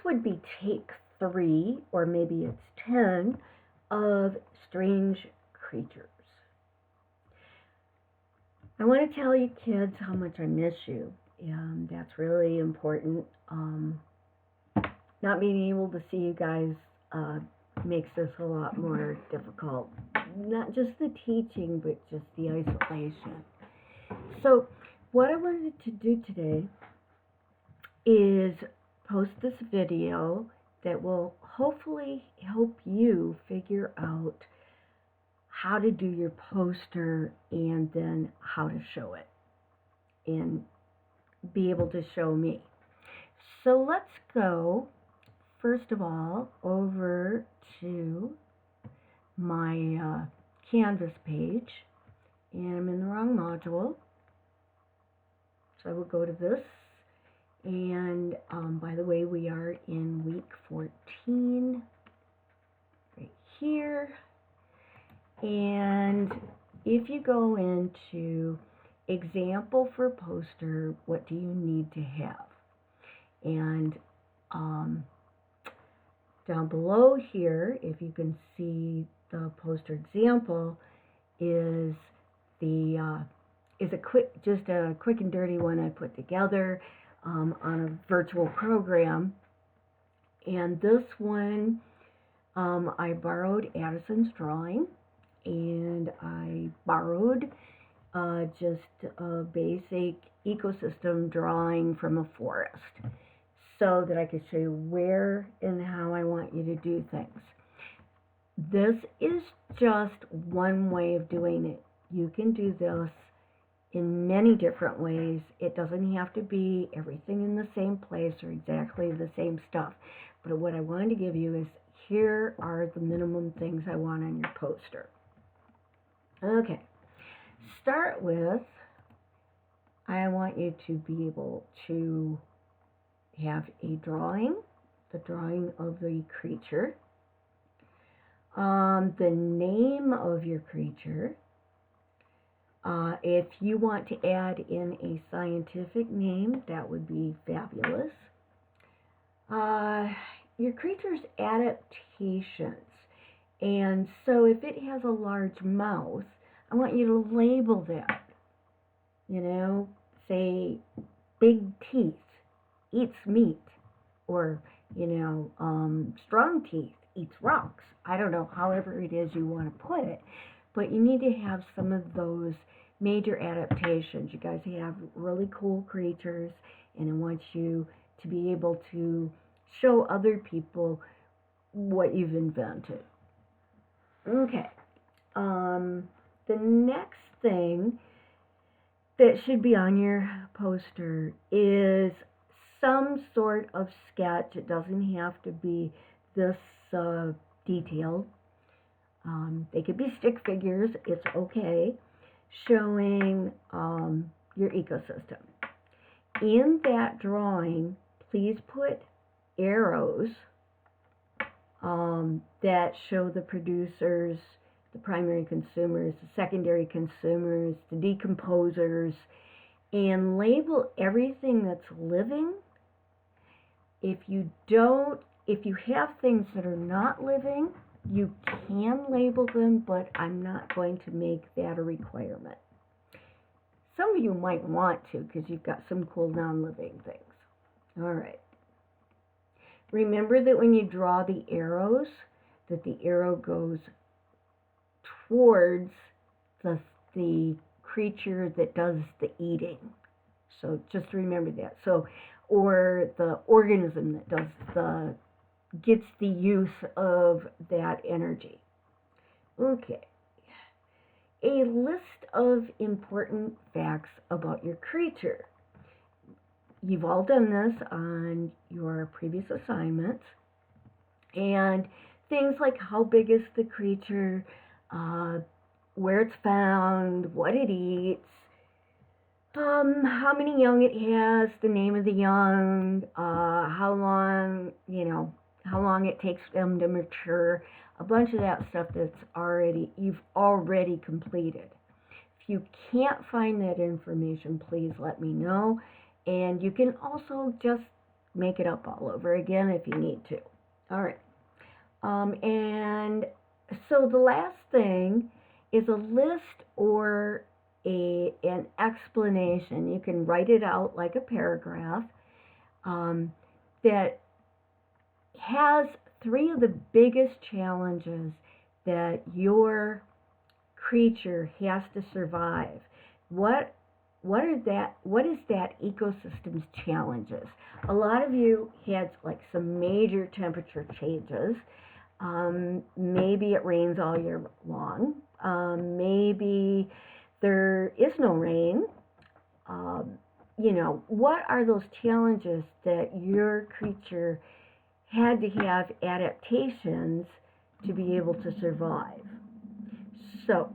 would be take 3, or maybe it's 10, of strange creatures. I want to tell you kids how much I miss you. That's really important. Not being able to see you guys makes this a lot more difficult. Not just the teaching, but just the isolation. So what I wanted to do today is post this video that will hopefully help you figure out how to do your poster and then how to show it and be able to show me. So let's go first of all over to my Canvas page, and I'm in the wrong module, so I will go to this. And by the way, we are in week 14 right here. And if you go into example for poster, what do you need to have? And down below here, if you can see the poster example, is just a quick and dirty one I put together on a virtual program. And this one I borrowed Addison's drawing, and I borrowed just a basic ecosystem drawing from a forest so that I could show you where and how I want you to do things. This is just one way of doing it. You can do this in many different ways. It doesn't have to be everything in the same place or exactly the same stuff. But what I wanted to give you is, here are the minimum things I want on your poster. Okay, start with, I want you to be able to have a drawing, the drawing of the creature, the name of your creature. If you want to add in a scientific name, that would be fabulous. Your creature's adaptations. And so if it has a large mouth, I want you to label that. You know, say big teeth, eats meat, or, you know, strong teeth, eats rocks. I don't know, however it is you want to put it. But you need to have some of those major adaptations. You guys have really cool creatures, and I want you to be able to show other people what you've invented. Okay, the next thing that should be on your poster is some sort of sketch. It doesn't have to be this detailed. They could be stick figures, it's okay, showing your ecosystem. In that drawing, please put arrows that show the producers, the primary consumers, the secondary consumers, the decomposers, and label everything that's living. If you have things that are not living, you can label them, but I'm not going to make that a requirement. Some of you might want to, because you've got some cool non-living things. All right. Remember that when you draw the arrows, that the arrow goes towards the creature that does the eating. So just remember that. So, or the organism that gets the use of that energy. Okay. A list of important facts about your creature. You've all done this on your previous assignments. And things like how big is the creature, where it's found, what it eats, how many young it has, the name of the young, how long it takes them to mature, a bunch of that stuff you've already completed. If you can't find that information, please let me know. And you can also just make it up all over again if you need to. All right. And so the last thing is a list or an explanation. You can write it out like a paragraph that has 3 of the biggest challenges that your creature has to survive. What is that ecosystem's challenges? A lot of you had like some major temperature changes. Maybe it rains all year long. Maybe there is no rain. What are those challenges that your creature had to have adaptations to be able to survive? So,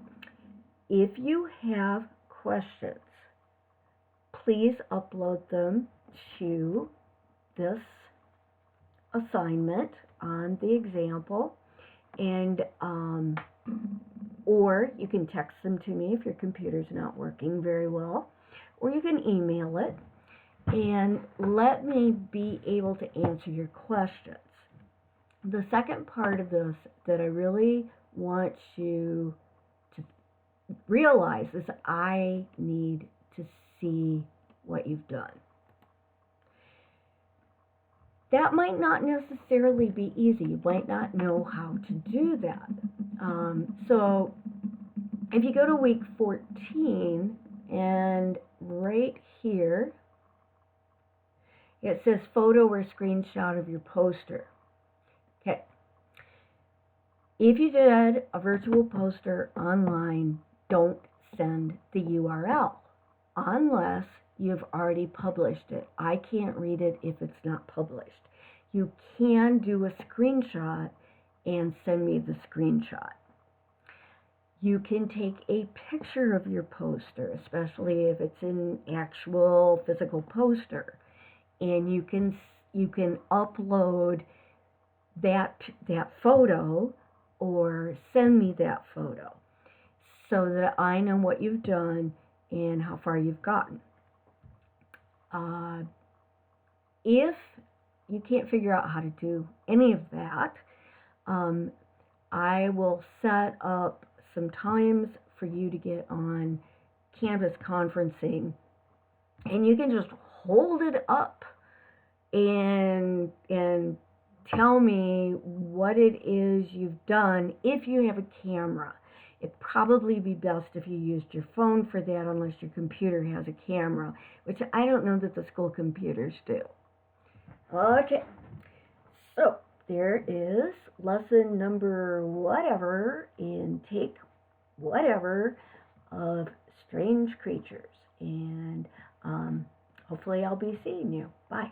if you have questions, please upload them to this assignment on the example, and or you can text them to me if your computer's not working very well, or you can email it and let me be able to answer your questions. The second part of this that I really want you to realize is I need to see what you've done. That might not necessarily be easy. You might not know how to do that. So if you go to week 14 and right here, it says photo or screenshot of your poster. Okay. If you did a virtual poster online, don't send the URL unless you've already published it. I can't read it if it's not published. You can do a screenshot and send me the screenshot. You can take a picture of your poster, especially if it's an actual physical poster, and you can upload that photo or send me that photo so that I know what you've done and how far you've gotten. If you can't figure out how to do any of that, I will set up some times for you to get on Canvas conferencing, and you can just hold it up and tell me what it is you've done if you have a camera. It'd probably be best if you used your phone for that unless your computer has a camera, which I don't know that the school computers do. Okay, so there is lesson number whatever in take whatever of strange creatures, and hopefully I'll be seeing you. Bye.